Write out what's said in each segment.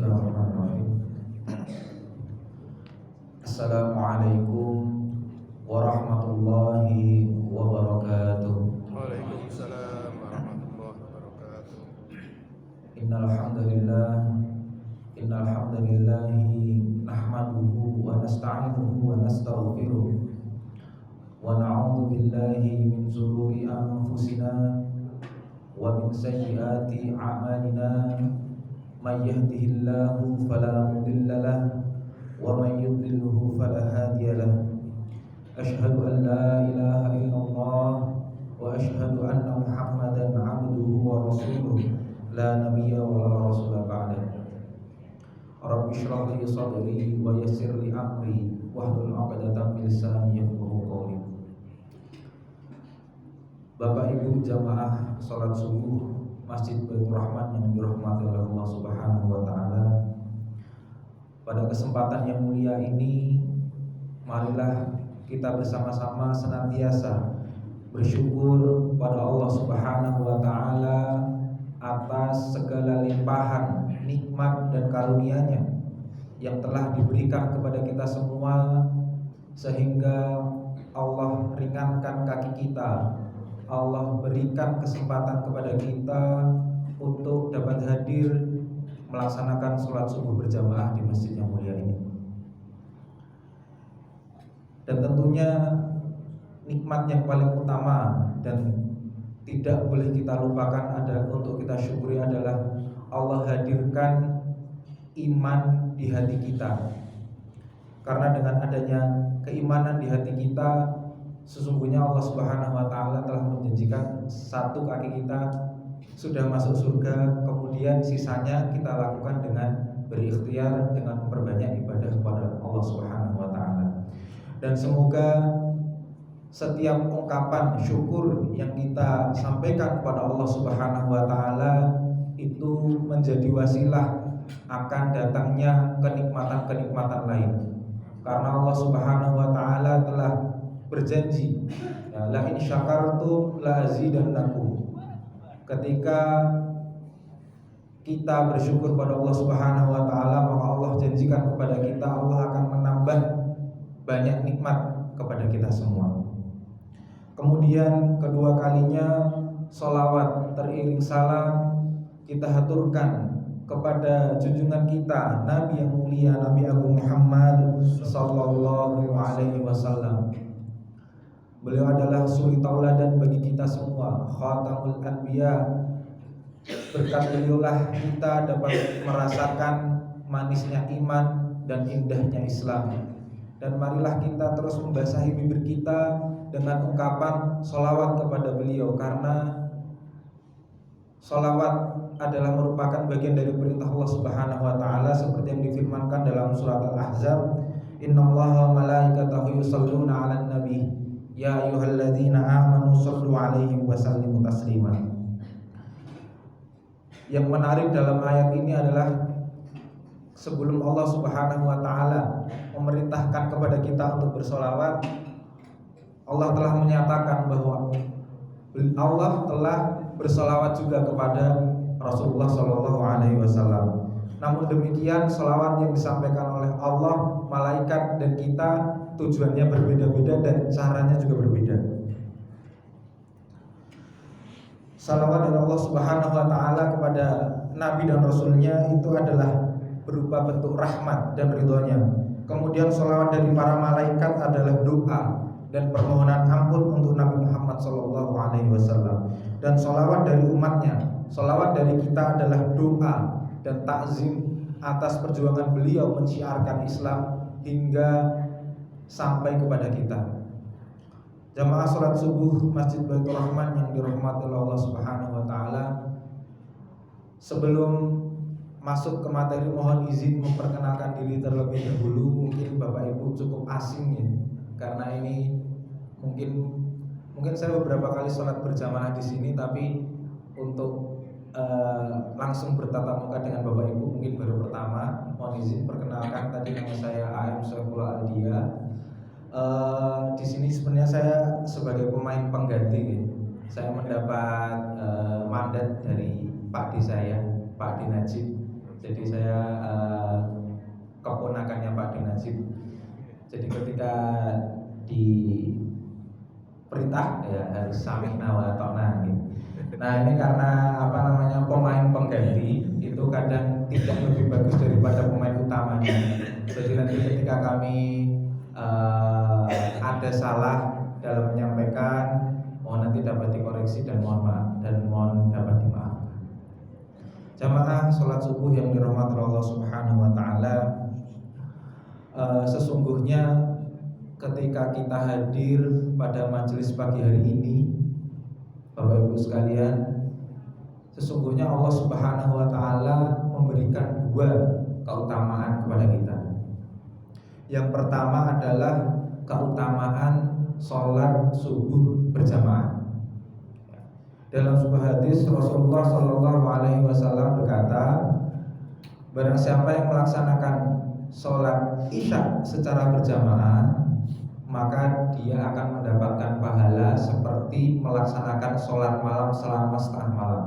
Bismillahirrahmanirrahim. Assalamualaikum warahmatullahi wabarakatuh. Waalaikumsalam warahmatullahi wabarakatuh. Innal hamdalillah nahmaduhu wa nasta'inuhu wa nastaghfiruh wa na'udzu billahi min shururi anfusina wa min sayyiati a'malina. May yahdihillahu fala mudilla lahu wa may yudlilhu fala hadiya lahu. Asyhadu an la ilaha illallah wa asyhadu anna Muhammadan 'abduhu wa rasuluh la nabiyya wa la rasula ba'da. Rabbi shrah li sadri wa yassir li amri wahlul 'uqdatam min lisani yafqahu qawli. Bapak Ibu jamaah salat subuh Masjid Baitur Rahman yang dirahmati oleh Allah Subhanahu wa taala. Pada kesempatan yang mulia ini, marilah kita bersama-sama senantiasa bersyukur pada Allah Subhanahu wa taala atas segala limpahan nikmat dan karunia-Nya yang telah diberikan kepada kita semua, sehingga Allah ringankan kaki kita. Allah berikan kesempatan kepada kita untuk dapat hadir melaksanakan sholat subuh berjamaah di masjid yang mulia ini. Dan tentunya nikmat yang paling utama dan tidak boleh kita lupakan untuk kita syukuri adalah Allah hadirkan iman di hati kita. Karena dengan adanya keimanan di hati kita, sesungguhnya Allah Subhanahu wa taala telah menjanjikan satu kaki kita sudah masuk surga, kemudian sisanya kita lakukan dengan berikhtiar, dengan memperbanyak ibadah kepada Allah Subhanahu wa taala. Dan semoga setiap ungkapan syukur yang kita sampaikan kepada Allah Subhanahu wa taala itu menjadi wasilah akan datangnya kenikmatan-kenikmatan lain. Karena Allah Subhanahu wa taala telah berjanji, la in syakartum la azidannakum. Ketika kita bersyukur pada Allah Subhanahu wa taala, maka Allah janjikan kepada kita Allah akan menambah banyak nikmat kepada kita semua. Kemudian kedua kalinya sholawat teriring salam kita haturkan kepada junjungan kita Nabi yang mulia, Nabi Agung Muhammad sallallahu alaihi wasallam. Beliau adalah suri tauladan bagi kita semua, khatamul anbiya. Berkat beliaulah kita dapat merasakan manisnya iman dan indahnya Islam. Dan marilah kita terus membasahi bibir kita dengan ungkapan sholawat kepada beliau, karena sholawat adalah merupakan bagian dari perintah Allah Subhanahu wa taala, seperti yang difirmankan dalam surat Al-Ahzab, innallaha wa malaikatahu yusholluna 'alan nabi ya ayyuhalladzina amanu shallu 'alaihi wa sallimu taslima. Yang menarik dalam ayat ini adalah sebelum Allah Subhanahu wa taala memerintahkan kepada kita untuk bersolawat, Allah telah menyatakan bahwa Allah telah bersolawat juga kepada Rasulullah Shallallahu alaihi wasallam. Namun demikian, solawat yang disampaikan oleh Allah, malaikat dan kita tujuannya berbeda-beda dan caranya juga berbeda. Salawat dari Allah Subhanahu wa taala kepada Nabi dan Rasulnya itu adalah berupa bentuk rahmat dan ridhonya. Kemudian salawat dari para malaikat adalah doa dan permohonan ampun untuk Nabi Muhammad sallallahu alaihi wasallam. Dan salawat dari umatnya, salawat dari kita adalah doa dan takzim atas perjuangan beliau menciarkan Islam hingga sampai kepada kita. Jamaah salat subuh Masjid Baitur Rahman yang dirahmati oleh Allah Subhanahu wa taala, sebelum masuk ke materi mohon izin memperkenalkan diri terlebih dahulu. Mungkin Bapak Ibu cukup asing ya, karena ini mungkin saya beberapa kali sholat berjamaah di sini, tapi untuk langsung bertatap muka dengan Bapak Ibu mungkin baru pertama. Mohon izin perkenalkan, tadi nama saya AM Syaifullah Aldia. Di sini sebenarnya saya sebagai pemain pengganti. Saya mendapat mandat dari Pak D saya, Pak D Najib. Jadi saya keponakannya Pak D Najib. Jadi ketika diperintah ya harus sami'na wa ata'na gitu. Nah ini karena pemain pengganti itu kadang tidak lebih bagus daripada pemain utamanya. Jadi nanti ketika kami ada salah dalam menyampaikan, mohon nanti dapat dikoreksi dan mohon dapat dimaafkan. Jamaah sholat subuh yang dirahmati Allah Subhanahu wa taala, sesungguhnya ketika kita hadir pada majelis pagi hari ini, Bapak Ibu sekalian, sesungguhnya Allah Subhanahu wa taala memberikan dua keutamaan kepada kita. Yang pertama adalah keutamaan sholat subuh berjamaah. Dalam sebuah hadis Rasulullah Shallallahu Alaihi Wasallam berkata, barang siapa yang melaksanakan sholat isya secara berjamaah, maka dia akan mendapatkan pahala seperti melaksanakan sholat malam selama setengah malam.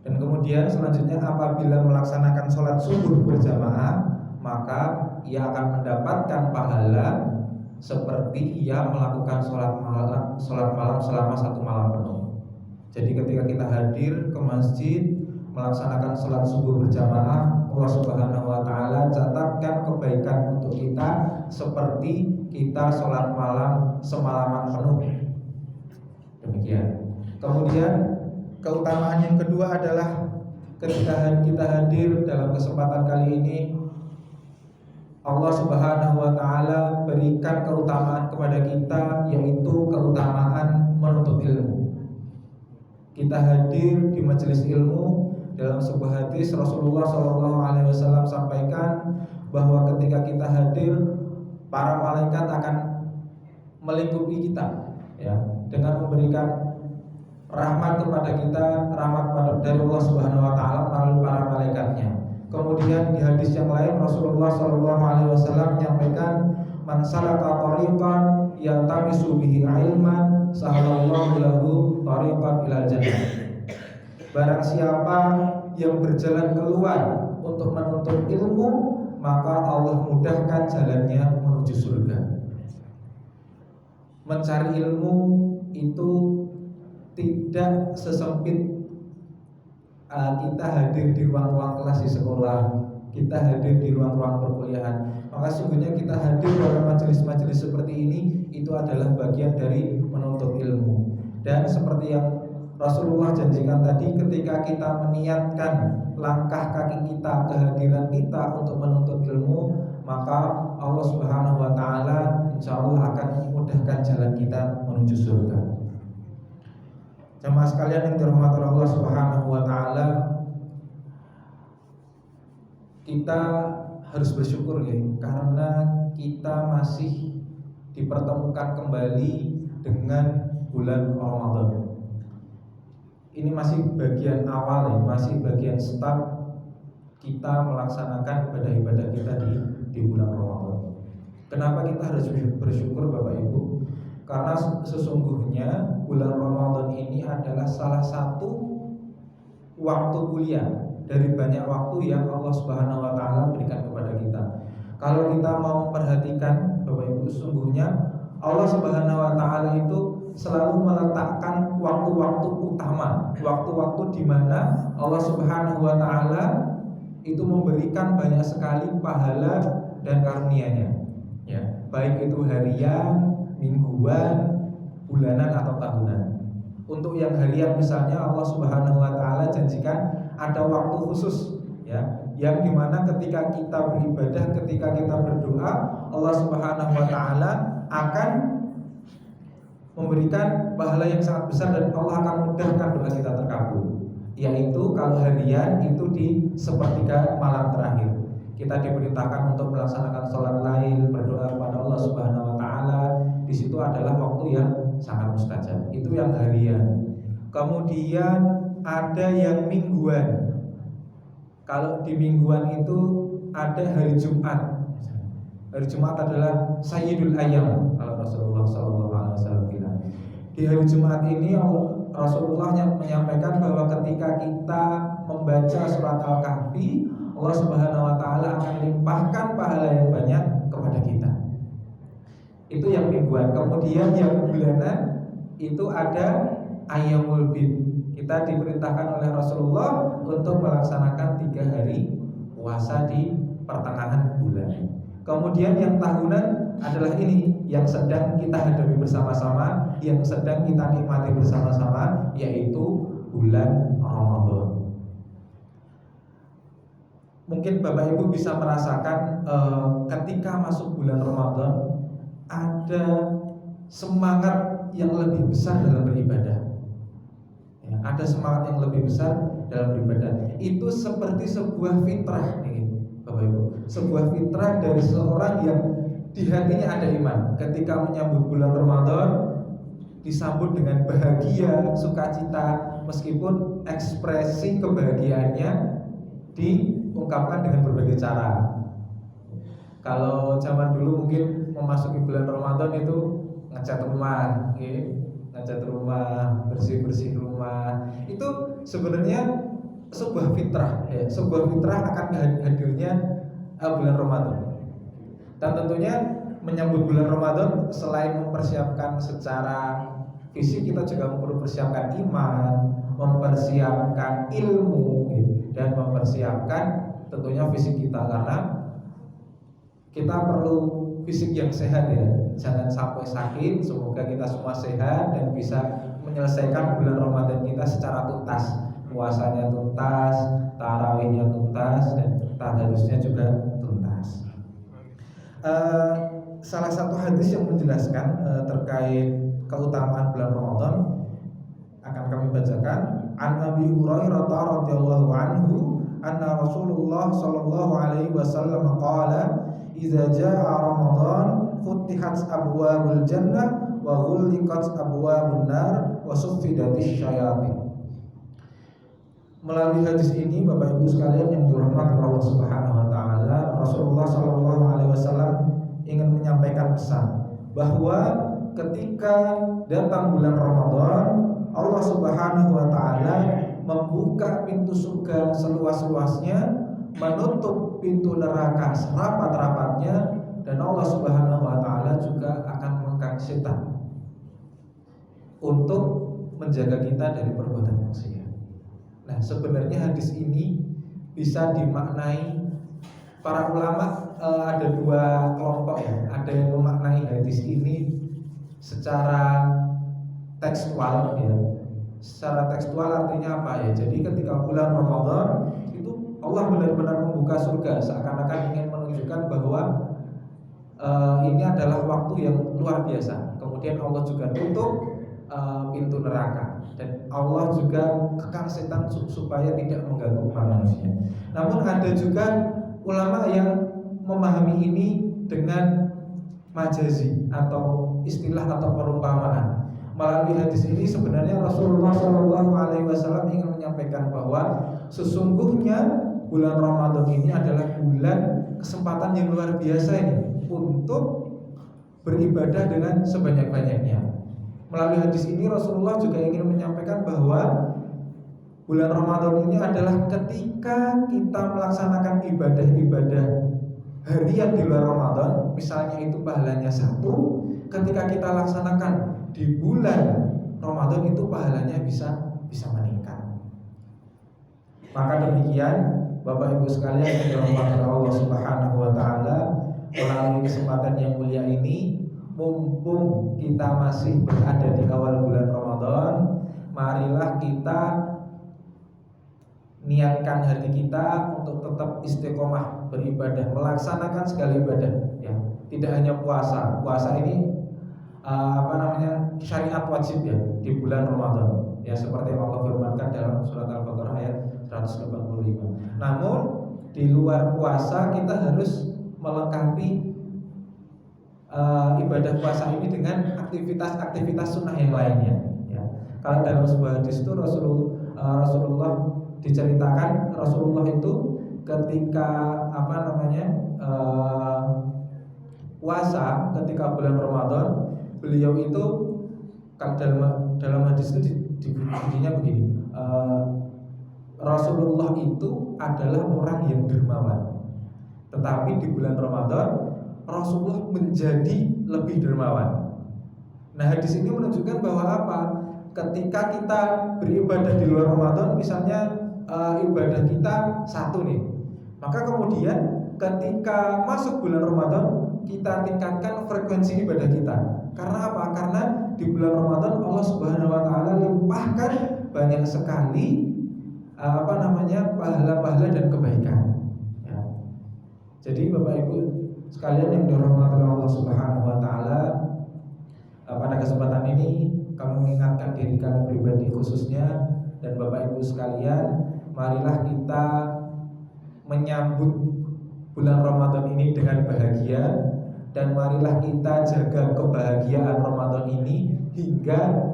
Dan kemudian selanjutnya apabila melaksanakan sholat subuh berjamaah, maka ia akan mendapatkan pahala seperti ia melakukan sholat malam selama satu malam penuh. Jadi ketika kita hadir ke masjid melaksanakan sholat subuh berjamaah, Allah Subhanahu wa taala catatkan kebaikan untuk kita seperti kita sholat malam semalaman penuh. Demikian. Kemudian keutamaan yang kedua adalah ketika kita hadir dalam kesempatan kali ini, Allah Subhanahu wa taala berikan keutamaan kepada kita, yaitu keutamaan menuntut ilmu. Kita hadir di majelis ilmu. Dalam sebuah hadis Rasulullah Shallallahu Alaihi Wasallam sampaikan bahwa ketika kita hadir, para malaikat akan melingkupi kita, ya, dengan memberikan rahmat kepada kita, rahmat dari Allah Subhanahu Wa Taala melalui para malaikatnya. Kemudian di hadis yang lain Rasulullah Shallallahu Alaihi Wasallam menyampaikan, man salaka tariqan yaltamisu bihi ilman sahalallahu lahu tariqan ilal jannah. Barang siapa yang berjalan keluar untuk menuntut ilmu, maka Allah mudahkan jalannya menuju surga. Mencari ilmu itu tidak sesempit kita hadir di ruang-ruang kelas di sekolah, kita hadir di ruang-ruang perkuliahan. Maka sungguhnya kita hadir pada majelis-majelis seperti ini itu adalah bagian dari menuntut ilmu. Dan seperti yang Rasulullah janjikan tadi, ketika kita meniatkan langkah kaki kita, kehadiran kita untuk menuntut ilmu, maka Allah Subhanahu wa taala insyaallah akan memudahkan jalan kita menuju surga. Jemaah sekalian yang dirahmati Allah Subhanahu wa taala, kita harus bersyukur ya, karena kita masih dipertemukan kembali dengan bulan Ramadan. Ini masih bagian awal ya, masih bagian start kita melaksanakan ibadah-ibadah kita di bulan Ramadan. Kenapa kita harus bersyukur Bapak Ibu? Karena sesungguhnya bulan Ramadan ini adalah salah satu waktu kuliah dari banyak waktu yang Allah Subhanahu wa taala berikan kepada kita. Kalau kita mau memperhatikan Bapak Ibu, sesungguhnya Allah Subhanahu wa taala itu selalu meletakkan waktu-waktu utama, waktu-waktu di mana Allah Subhanahu wa taala itu memberikan banyak sekali pahala dan karunia-Nya. Ya, baik itu harian, mingguan, bulanan atau tahunan. Untuk yang harian misalnya Allah Subhanahu wa taala janjikan ada waktu khusus, ya, yang dimana ketika kita beribadah, ketika kita berdoa, Allah Subhanahu wa taala akan memberikan pahala yang sangat besar dan Allah akan mudahkan doa kita terkabul. Yaitu kalau harian itu di sepertiga malam terakhir. Kita diperintahkan untuk melaksanakan sholat lail, berdoa kepada Allah Subhanahu wa taala. Di situ adalah waktu yang sangat mustajab. Itu yang harian. Kemudian ada yang mingguan. Kalau di mingguan itu ada hari Jumat. Hari Jumat adalah Sayyidul Ayyam kalau Rasulullah SAW bilang. Di hari Jumat ini Rasulullah menyampaikan bahwa ketika kita membaca surat Al-Kahfi, Allah Subhanahu wa taala akan limpahkan pahala yang banyak kepada kita. Itu yang mingguan. Kemudian yang bulanan itu ada Ayyamul Bid. Kita diperintahkan oleh Rasulullah untuk melaksanakan 3 hari puasa di pertengahan bulan. Kemudian yang tahunan adalah ini yang sedang kita hadapi bersama-sama, yang sedang kita nikmati bersama-sama, yaitu bulan Ramadan. Mungkin Bapak Ibu bisa merasakan ketika masuk bulan Ramadan ada semangat yang lebih besar dalam beribadah. Ya, ada semangat yang lebih besar dalam beribadah. Itu seperti sebuah fitrah, Bapak Ibu. Sebuah fitrah dari seorang yang di hatinya ada iman. Ketika menyambut bulan Ramadan, disambut dengan bahagia, sukacita, meskipun ekspresi kebahagiaannya diungkapkan dengan berbagai cara. Kalau zaman dulu mungkin memasuki bulan Ramadan itu ngecat rumah, ngecat rumah, bersih-bersih rumah. Itu sebenarnya sebuah fitrah, ya, sebuah fitrah akan hadirnya bulan Ramadan. Dan tentunya menyambut bulan Ramadan selain mempersiapkan secara fisik, kita juga mempersiapkan iman, mempersiapkan ilmu, dan mempersiapkan tentunya fisik kita, karena kita perlu fisik yang sehat ya. Jangan sampai sakit. Semoga kita semua sehat dan bisa menyelesaikan bulan Ramadan kita secara tuntas. Puasanya tuntas, tarawihnya tuntas, dan tadarusnya juga tuntas. Salah satu hadis yang menjelaskan terkait keutamaan bulan Ramadan akan kami bacakan. An Abi Hurairah radhiyallahu anhu anna Rasulullah sallallahu alaihi wasallam qala idza jaa Ramadan futihat abwabul jannah wa ghulliqat abwabun nar wa suffidatisy syayatin. Melalui hadis ini Bapak Ibu sekalian yang dirahmati Allah Subhanahu wa taala, Rasulullah sallallahu alaihi wasallam ingin menyampaikan pesan bahwa ketika datang bulan Ramadan, Allah Subhanahu wa taala membuka pintu surga seluas-luasnya, menutup pintu neraka serapat-rapatnya, dan Allah Subhanahu wa taala juga akan mengangkat setan untuk menjaga kita dari perbuatan maksiat. Nah, sebenarnya hadis ini bisa dimaknai, para ulama ada 2 kelompok ya. Ada yang memaknai hadis ini secara tekstual ya. Secara tekstual artinya apa ya? Jadi ketika bulan Ramadan itu Allah benar-benar membuka surga, seakan-akan ingin menunjukkan bahwa ini adalah waktu yang luar biasa. Kemudian Allah juga tutup pintu neraka, dan Allah juga kekang setan supaya tidak mengganggu umat manusia. Namun ada juga ulama yang memahami ini dengan majazi atau istilah atau perumpamaan. Melalui hadis ini sebenarnya Rasulullah SAW ingin menyampaikan bahwa sesungguhnya bulan Ramadan ini adalah bulan kesempatan yang luar biasa ini untuk beribadah dengan sebanyak-banyaknya. Melalui hadis ini Rasulullah juga ingin menyampaikan bahwa bulan Ramadan ini adalah ketika kita melaksanakan ibadah-ibadah harian di luar Ramadan, misalnya itu pahalanya 1, ketika kita laksanakan di bulan Ramadan itu pahalanya bisa meningkat. Maka demikian Bapak Ibu sekalian yang dirahmati Allah Subhanahu wa taala, melalui kesempatan yang mulia ini, mumpung kita masih berada di awal bulan Ramadan, marilah kita niatkan hati kita untuk tetap istiqomah beribadah, melaksanakan segala ibadah ya. Tidak hanya puasa. Puasa ini syariat wajib ya di bulan Ramadan. Ya, seperti yang Allah firmankan dalam surat Al-Baqarah ayat 185. Namun di luar puasa kita harus melengkapi ibadah puasa ini dengan aktivitas-aktivitas sunnah yang lainnya ya. Kalau dalam sebuah hadis itu Rasulullah diceritakan, Rasulullah itu ketika puasa ketika bulan Ramadan, beliau itu kalau dalam hadis itu bunyinya begini, Rasulullah itu adalah orang yang dermawan. Tetapi di bulan Ramadan Rasulullah menjadi lebih dermawan. Nah, hadis ini menunjukkan bahwa apa? Ketika kita beribadah di luar Ramadan, misalnya ibadah kita satu nih, maka kemudian ketika masuk bulan Ramadan kita tingkatkan frekuensi ibadah kita. Karena apa? Karena di bulan Ramadan Allah Subhanahu wa taala limpahkan banyak sekali pahala-pahala dan kebaikan. Ya. Jadi Bapak Ibu sekalian yang dirahmati Allah Subhanahu wa taala, pada kesempatan ini kami mengingatkan diri kami pribadi khususnya dan Bapak Ibu sekalian, marilah kita menyambut bulan Ramadan ini dengan bahagia, dan marilah kita jaga kebahagiaan Ramadan ini hingga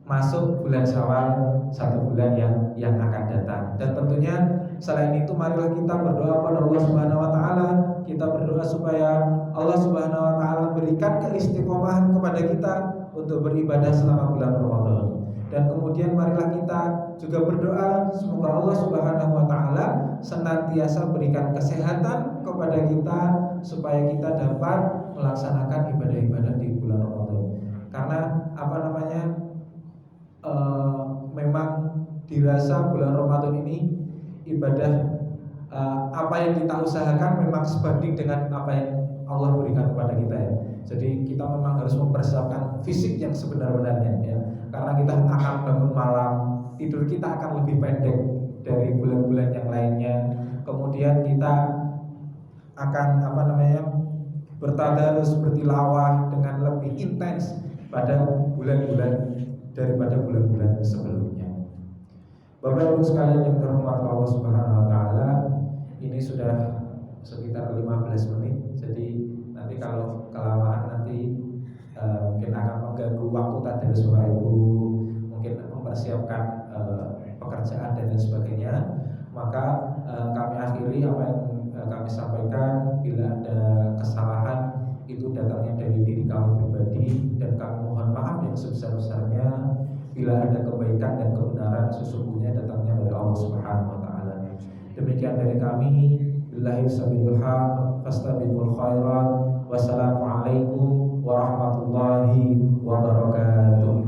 masuk bulan Syawal, satu bulan yang akan datang. Dan tentunya selain itu marilah kita berdoa pada Allah Subhanahu wa taala. Kita berdoa supaya Allah Subhanahu wa taala berikan keistiqomahan kepada kita untuk beribadah selama bulan Ramadan. Dan kemudian marilah kita juga berdoa semoga Allah Subhanahu wa taala senantiasa berikan kesehatan kepada kita supaya kita dapat melaksanakan ibadah-ibadah di bulan Ramadan. Karena memang dirasa bulan Ramadan ini ibadah apa yang kita usahakan memang sebanding dengan apa yang Allah berikan kepada kita ya. Jadi kita memang harus mempersiapkan fisik yang sebenar-benarnya ya. Karena kita akan bangun malam, tidur kita akan lebih pendek dari bulan-bulan yang lainnya. Kemudian kita akan bertadarus, bertilawah dengan lebih intens pada bulan-bulan daripada bulan-bulan sebelumnya. Bapak Ibu sekalian yang terhormat Allah Subhanahu wa taala, ini sudah sekitar 15 menit. Jadi nanti kalau kelamaan nanti mungkin akan mengganggu waktu tadarus Bapak Ibu, mungkin mempersiapkan pekerjaan dan lain sebagainya. Maka kami akhiri apa yang kami sampaikan. Bila ada kesalahan itu datangnya dari diri kami pribadi, dan kami mohon maaf yang sebesar-besarnya. Bila ada kebaikan dan kebenaran sesungguhnya datangnya dari Allah Subhanahu wa taala. Demikian dari kami. Billahi sabillul haq fastabiqul khairat. Wassalamualaikum warahmatullahi wabarakatuh.